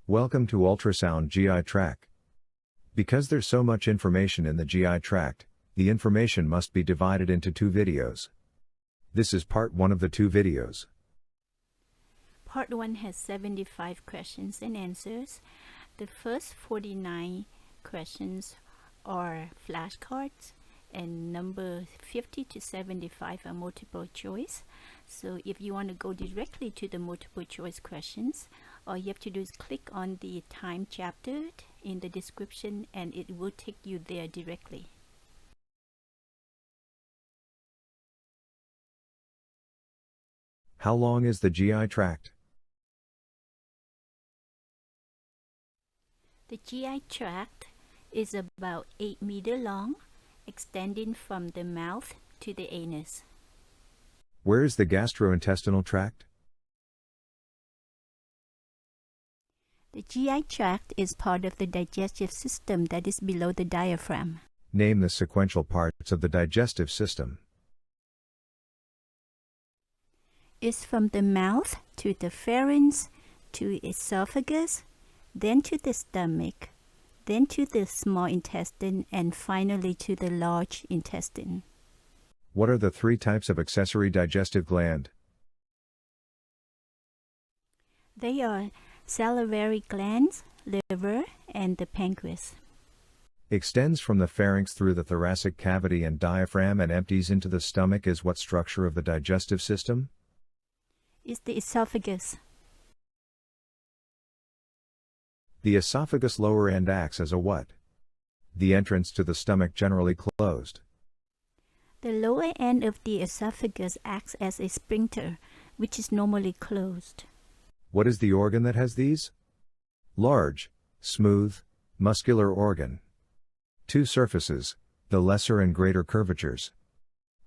Welcome to Ultrasound GI Tract. Because there's so much information in the GI tract, the information must be divided into two videos. This is part 1 of the 2 videos. Part 1 has 75 questions and answers. The first 49 questions are flashcards, and number 50 to 75 are multiple choice. So if you want to go directly to the multiple choice questions, all you have to do is click on the time chapter in the description and it will take you there directly. How long is the GI tract? The GI tract is about 8 meters long, extending from the mouth to the anus. Where is the gastrointestinal tract? The GI tract is part of the digestive system that is below the diaphragm. Name the sequential parts of the digestive system. It's from the mouth to the pharynx to esophagus, then to the stomach, then to the small intestine, and finally to the large intestine. What are the 3 types of accessory digestive gland? They are salivary glands, liver, and the pancreas. Extends from the pharynx through the thoracic cavity and diaphragm and empties into the stomach is what structure of the digestive system? It's the esophagus. The esophagus lower end acts as a what? The entrance to the stomach generally closed. The lower end of the esophagus acts as a sphincter, which is normally closed. What is the organ that has these? Large, smooth, muscular organ. 2 surfaces, the lesser and greater curvatures.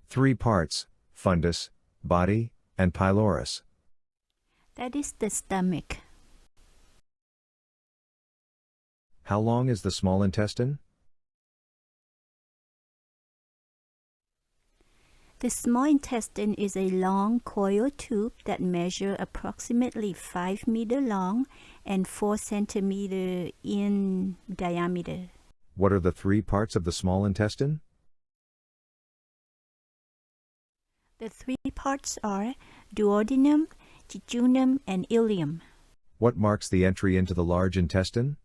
3 parts, fundus, body, and pylorus. That is the stomach. How long is the small intestine? The small intestine is a long coiled tube that measures approximately 5 meters long and 4 centimeters in diameter. What are the 3 parts of the small intestine? The 3 parts are duodenum, jejunum, and ileum. What marks the entry into the large intestine?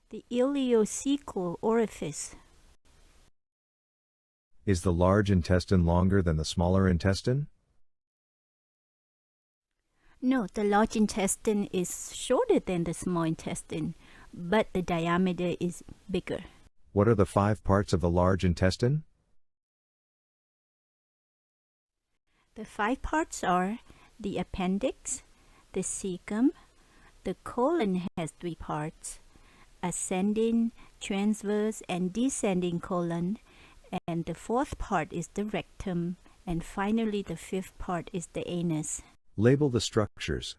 The ileocecal orifice. Is the large intestine longer than the smaller intestine? No, the large intestine is shorter than the small intestine, but the diameter is bigger. What are the 5 parts of the large intestine? The 5 parts are the appendix, the cecum, the colon has 3 parts, ascending, transverse, and descending colon, and the 4th part is the rectum, and finally the 5th part is the anus. Label the structures.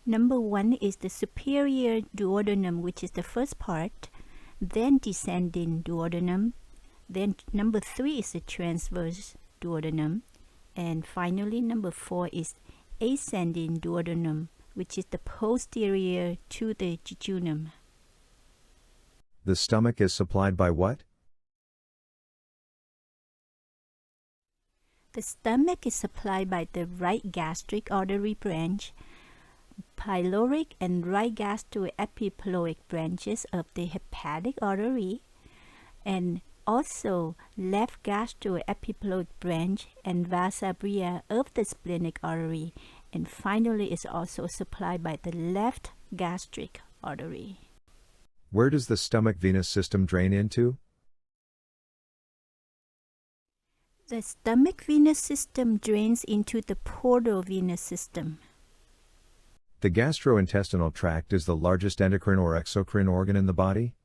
Number 1 is the superior duodenum, which is the first part, then descending duodenum, then number 3 is the transverse duodenum, and finally number 4 is ascending duodenum, which is the posterior to the jejunum. The stomach is supplied by what? The stomach is supplied by the right gastric artery branch, pyloric and right gastroepiploic branches of the hepatic artery, and also left gastroepiploic branch and vasa brea of the splenic artery, and finally is also supplied by the left gastric artery. Where does the stomach venous system drain into? The stomach venous system drains into the portal venous system. The gastrointestinal tract is the largest endocrine or exocrine organ in the body?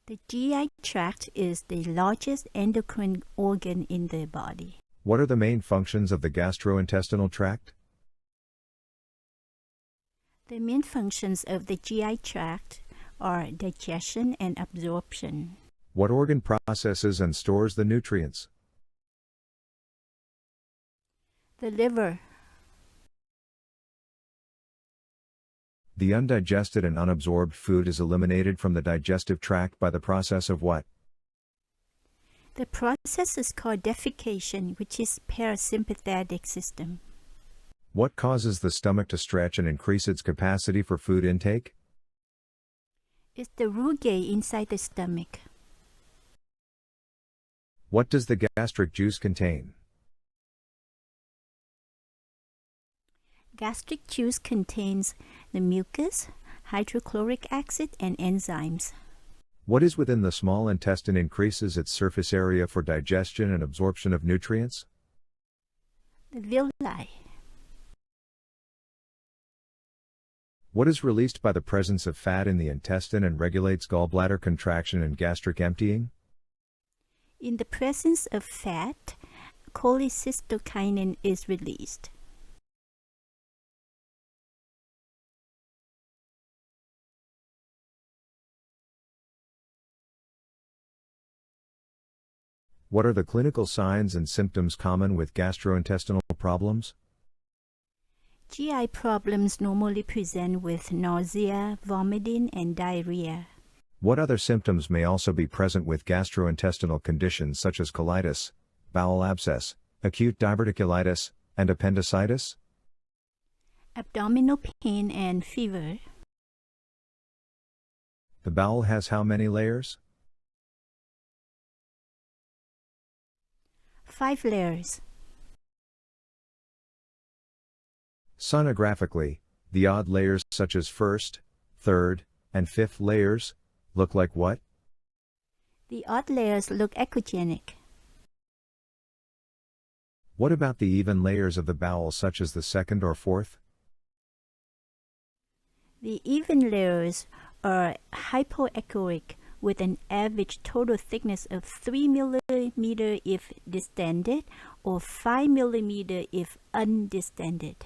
The GI tract is the largest endocrine organ in the body. What are the main functions of the gastrointestinal tract? The main functions of the GI tract are digestion and absorption. What organ processes and stores the nutrients? The liver. The undigested and unabsorbed food is eliminated from the digestive tract by the process of what? The process is called defecation, which is parasympathetic system. What causes the stomach to stretch and increase its capacity for food intake? It's the rugae inside the stomach. What does the gastric juice contain? Gastric juice contains the mucus, hydrochloric acid, and enzymes. What is within the small intestine increases its surface area for digestion and absorption of nutrients? The villi. What is released by the presence of fat in the intestine and regulates gallbladder contraction and gastric emptying? In the presence of fat, cholecystokinin is released. What are the clinical signs and symptoms common with gastrointestinal problems? GI problems normally present with nausea, vomiting, and diarrhea. What other symptoms may also be present with gastrointestinal conditions such as colitis, bowel abscess, acute diverticulitis, and appendicitis? Abdominal pain and fever. The bowel has how many layers? 5 layers. Sonographically, the odd layers such as first, third, and fifth layers look like what? The odd layers look echogenic. What about the even layers of the bowel such as the second or fourth? The even layers are hypoechoic with an average total thickness of 3 mm if distended or 5 mm if undistended.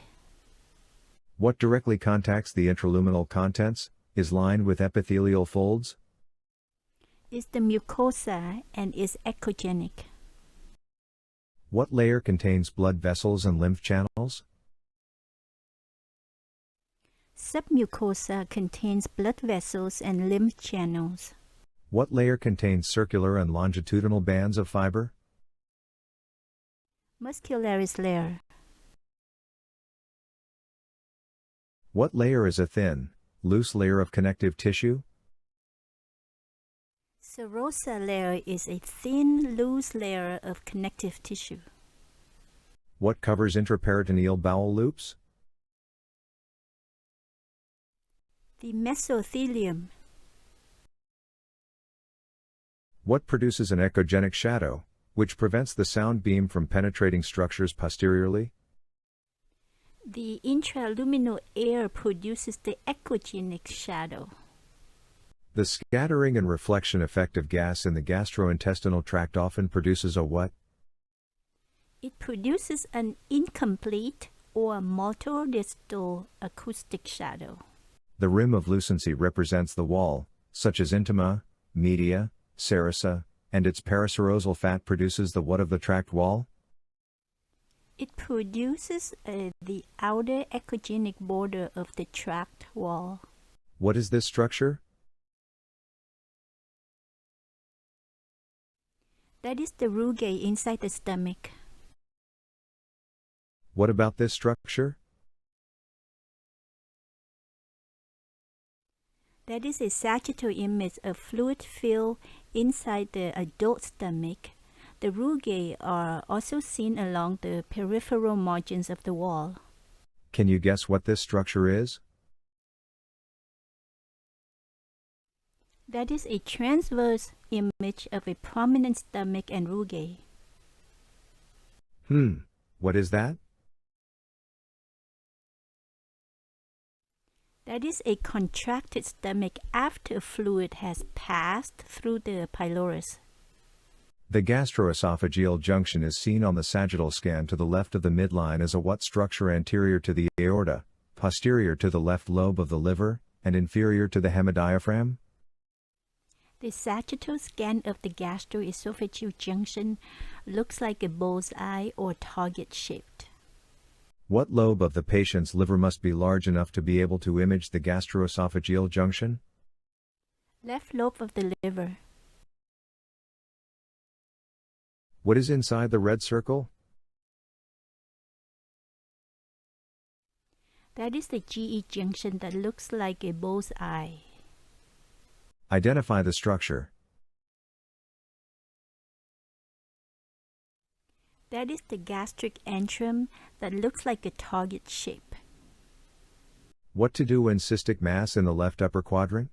What directly contacts the intraluminal contents, is lined with epithelial folds? It's the mucosa and is echogenic. What layer contains blood vessels and lymph channels? Submucosa contains blood vessels and lymph channels. What layer contains circular and longitudinal bands of fiber? Muscularis layer. What layer is a thin, loose layer of connective tissue? Serosa layer is a thin, loose layer of connective tissue. What covers intraperitoneal bowel loops? The mesothelium. What produces an echogenic shadow, which prevents the sound beam from penetrating structures posteriorly? The intraluminal air produces the echogenic shadow. The scattering and reflection effect of gas in the gastrointestinal tract often produces a what? It produces an incomplete or multidistal acoustic shadow. The rim of lucency represents the wall, such as intima, media, serosa, and its paraserosal fat produces the what of the tract wall? It produces the outer echogenic border of the tract wall. What is this structure? That is the rugae inside the stomach. What about this structure? That is a sagittal image of fluid filled inside the adult stomach. The rugae are also seen along the peripheral margins of the wall. Can you guess what this structure is? That is a transverse image of a prominent stomach and rugae. What is that? That is a contracted stomach after fluid has passed through the pylorus. The gastroesophageal junction is seen on the sagittal scan to the left of the midline as a what structure anterior to the aorta, posterior to the left lobe of the liver, and inferior to the hemodiaphragm? The sagittal scan of the gastroesophageal junction looks like a bullseye or target shaped. What lobe of the patient's liver must be large enough to be able to image the gastroesophageal junction? Left lobe of the liver. What is inside the red circle? That is the GE junction that looks like a bull's eye. Identify the structure. That is the gastric antrum that looks like a target shape. What to do when cystic mass in the left upper quadrant?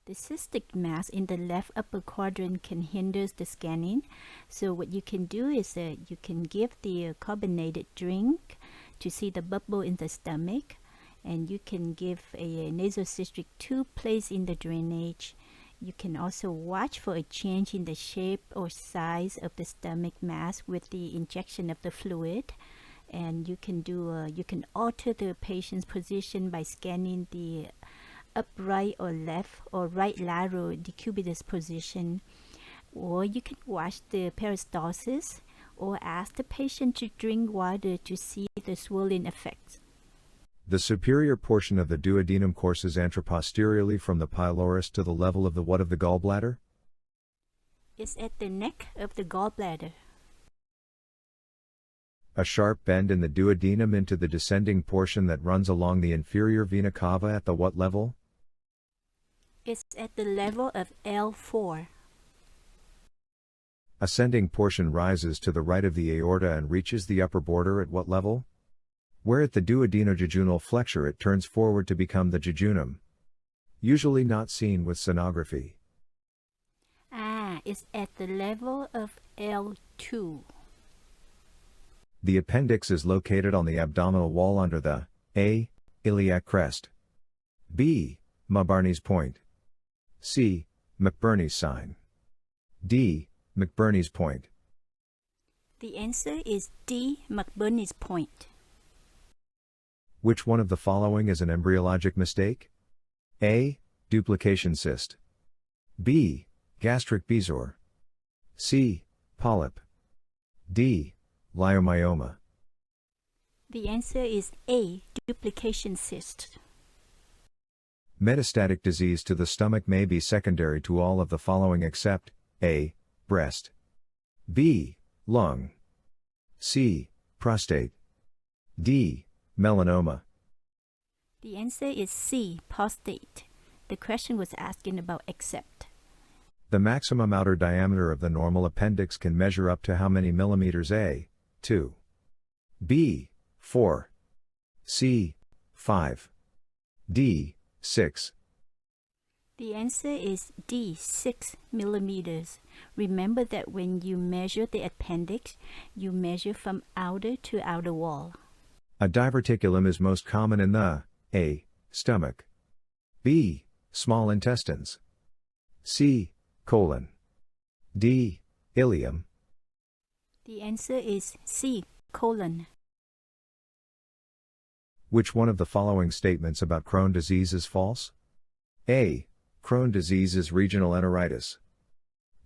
The cystic mass in the left upper quadrant can hinder the scanning. So what you can do is that you can give the carbonated drink to see the bubble in the stomach, and you can give a nasogastric tube placed in the drainage. You can also watch for a change in the shape or size of the stomach mass with the injection of the fluid. And you can alter the patient's position by scanning the upright or left or right lateral decubitus position. Or you can watch the peristalsis or ask the patient to drink water to see the swelling effects. The superior portion of the duodenum courses anteroposteriorly from the pylorus to the level of the what of the gallbladder? It's at the neck of the gallbladder. A sharp bend in the duodenum into the descending portion that runs along the inferior vena cava at the what level? It's at the level of L4. Ascending portion rises to the right of the aorta and reaches the upper border at what level? Where at the duodenojejunal flexure it turns forward to become the jejunum. Usually not seen with sonography. It's at the level of L2. The appendix is located on the abdominal wall under the A. iliac crest, B. Mabarney's point, C. McBurney's sign, D. McBurney's point. The answer is D. McBurney's point. Which one of the following is an embryologic mistake? A. Duplication cyst, B. Gastric bezoar, C. Polyp, D. Leiomyoma. The answer is A. Duplication cyst. Metastatic disease to the stomach may be secondary to all of the following except A. Breast, B. Lung, C. Prostate, D. Melanoma. The answer is C. Prostate. The question was asking about except. The maximum outer diameter of the normal appendix can measure up to how many millimeters? A. 2. B. 4. C. 5. D. 6. The answer is D. 6 millimeters. Remember that when you measure the appendix, you measure from outer to outer wall. A diverticulum is most common in the A. Stomach, B. Small intestines, C. Colon, D. Ileum. The answer is C. Colon. Which one of the following statements about Crohn's disease is false? A. Crohn's disease is regional enteritis.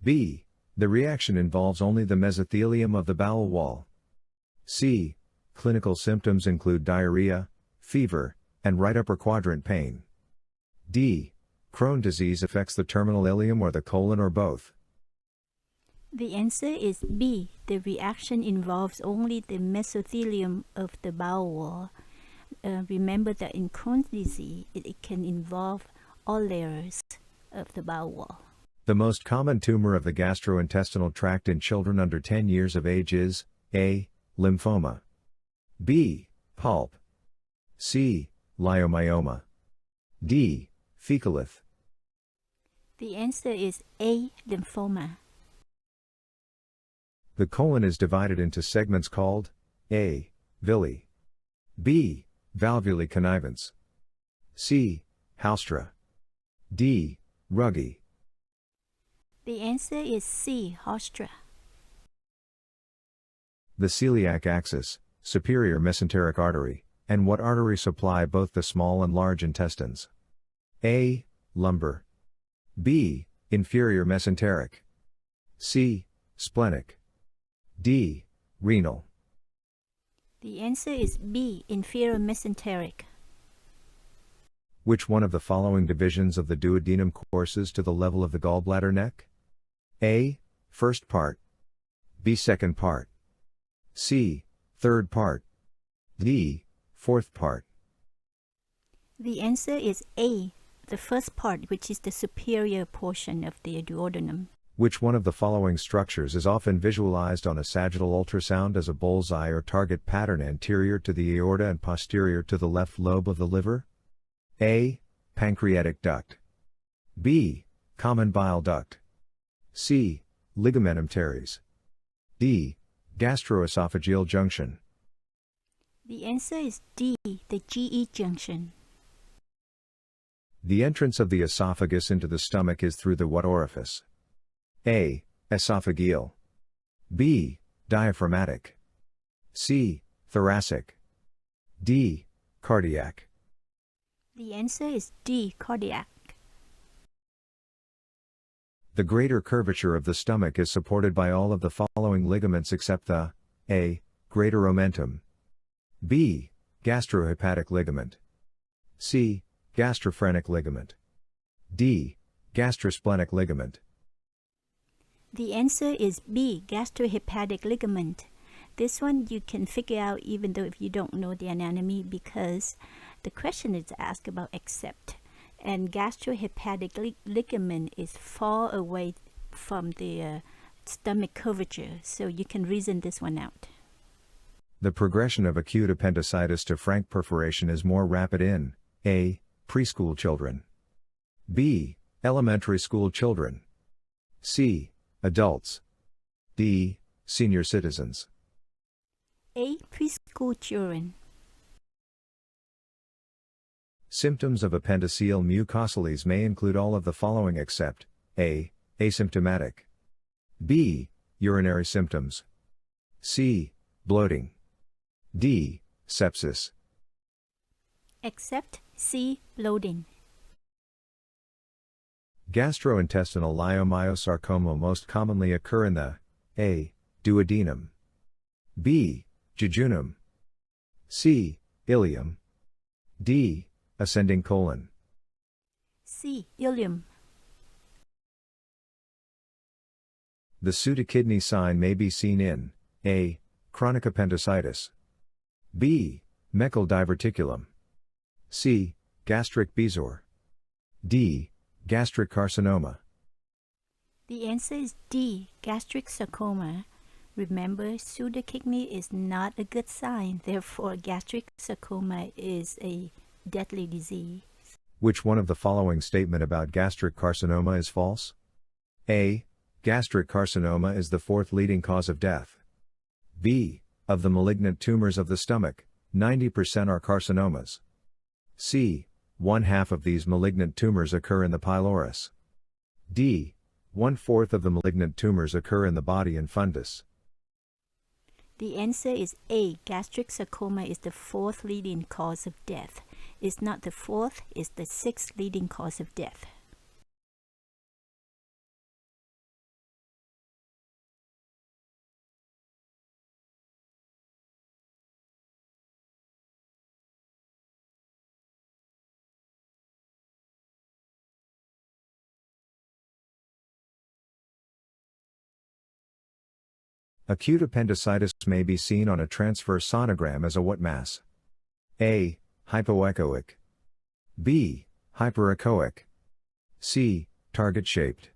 B. The reaction involves only the mesothelium of the bowel wall. C. Clinical symptoms include diarrhea, fever, and right upper quadrant pain. D. Crohn's disease affects the terminal ileum or the colon or both. The answer is B. The reaction involves only the mesothelium of the bowel wall. Remember that in Crohn's disease, it can involve all layers of the bowel wall. The most common tumor of the gastrointestinal tract in children under 10 years of age is A. Lymphoma, B. Pulp, C. Leiomyoma, D. Fecalith. The answer is A. Lymphoma. The colon is divided into segments called A. Villi, B. Valvulae connivens, C. Haustra, D. Ruggi. The answer is C. Haustra. The celiac axis, superior mesenteric artery, and what artery supply both the small and large intestines? A. Lumbar, B. Inferior mesenteric, C. Splenic, D. Renal. The answer is B, inferior mesenteric. Which one of the following divisions of the duodenum courses to the level of the gallbladder neck? A. First part. B. Second part. C. Third part. D. Fourth part. The answer is A, the first part, which is the superior portion of the duodenum. Which one of the following structures is often visualized on a sagittal ultrasound as a bullseye or target pattern anterior to the aorta and posterior to the left lobe of the liver? A. Pancreatic duct. B. Common bile duct. C. Ligamentum teres. D. Gastroesophageal junction. The answer is D, the GE junction. The entrance of the esophagus into the stomach is through the what orifice? A. Esophageal. B. Diaphragmatic. C. Thoracic. D. Cardiac. The answer is D, cardiac. The greater curvature of the stomach is supported by all of the following ligaments except the A. Greater omentum. B. Gastrohepatic ligament. C. Gastrophrenic ligament. D. Gastrosplenic ligament. The answer is B, gastrohepatic ligament. This one you can figure out even though if you don't know the anatomy, because the question is asked about accept. And gastrohepatic ligament is far away from the stomach curvature, so you can reason this one out. The progression of acute appendicitis to frank perforation is more rapid in A. Preschool children. B. Elementary school children. C. Adults. D. Senior citizens. A, preschool children. Symptoms of appendiceal mucosales may include all of the following except A. Asymptomatic. B. Urinary symptoms. C. Bloating. D. Sepsis. Except C, bloating. Gastrointestinal leiomyosarcoma most commonly occur in the A. Duodenum. B. Jejunum. C. Ileum. D. Ascending colon. C, ileum. The pseudokidney sign may be seen in A. Chronic appendicitis. B. Meckel diverticulum. C. Gastric bezoar. D. Gastric carcinoma. The answer is D, gastric sarcoma. Remember, pseudokidney is not a good sign, therefore gastric sarcoma is a deadly disease. Which one of the following statement about gastric carcinoma is false? A. Gastric carcinoma is the fourth leading cause of death. B. Of the malignant tumors of the stomach, 90% are carcinomas. C. 1/2 of these malignant tumors occur in the pylorus. D. 1/4 of the malignant tumors occur in the body and fundus. The answer is A, gastric sarcoma is the fourth leading cause of death. It's not the fourth, it's the sixth leading cause of death. Acute appendicitis may be seen on a transverse sonogram as a what mass? A. Hypoechoic. B. Hyperechoic. C. Target-shaped.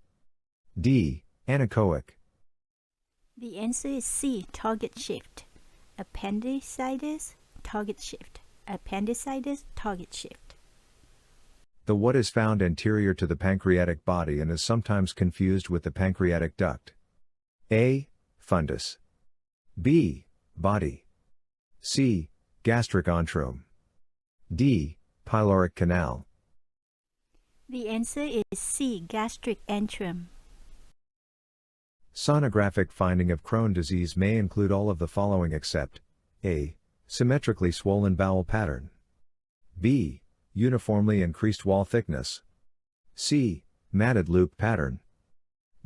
D. Anechoic. The answer is C, target-shaped. Appendicitis, target-shaped. Appendicitis, target-shaped. The what is found anterior to the pancreatic body and is sometimes confused with the pancreatic duct. A. Fundus. B. Body. C. Gastric antrum. D. Pyloric canal. The answer is C, gastric antrum. Sonographic finding of Crohn's disease may include all of the following except A. Symmetrically swollen bowel pattern. B. Uniformly increased wall thickness. C. Matted loop pattern.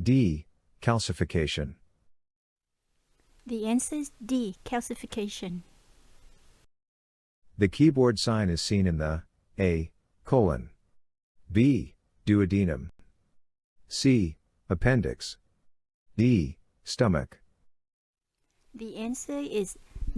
D. Calcification. The answer is D, calcification. The keyboard sign is seen in the A, colon. B, duodenum. C, appendix. D, stomach. The answer is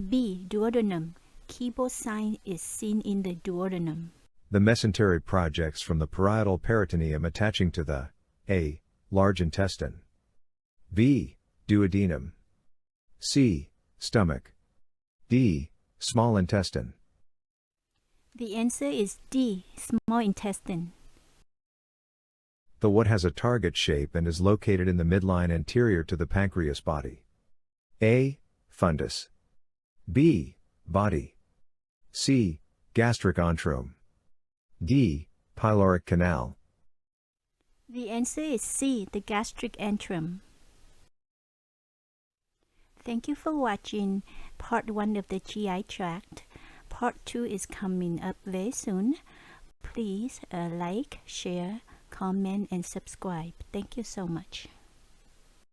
B, duodenum. Keyboard sign is seen in the duodenum. The mesentery projects from the parietal peritoneum attaching to the A, large intestine. B, duodenum. C, stomach. D, small intestine. The answer is D, small intestine. The what has a target shape and is located in the midline anterior to the pancreas body. A, fundus. B, body. C, gastric antrum. D, pyloric canal. The answer is C, the gastric antrum. Thank you for watching part 1 of the GI tract. Part 2 is coming up very soon. Please like, share, comment, and subscribe. Thank you so much.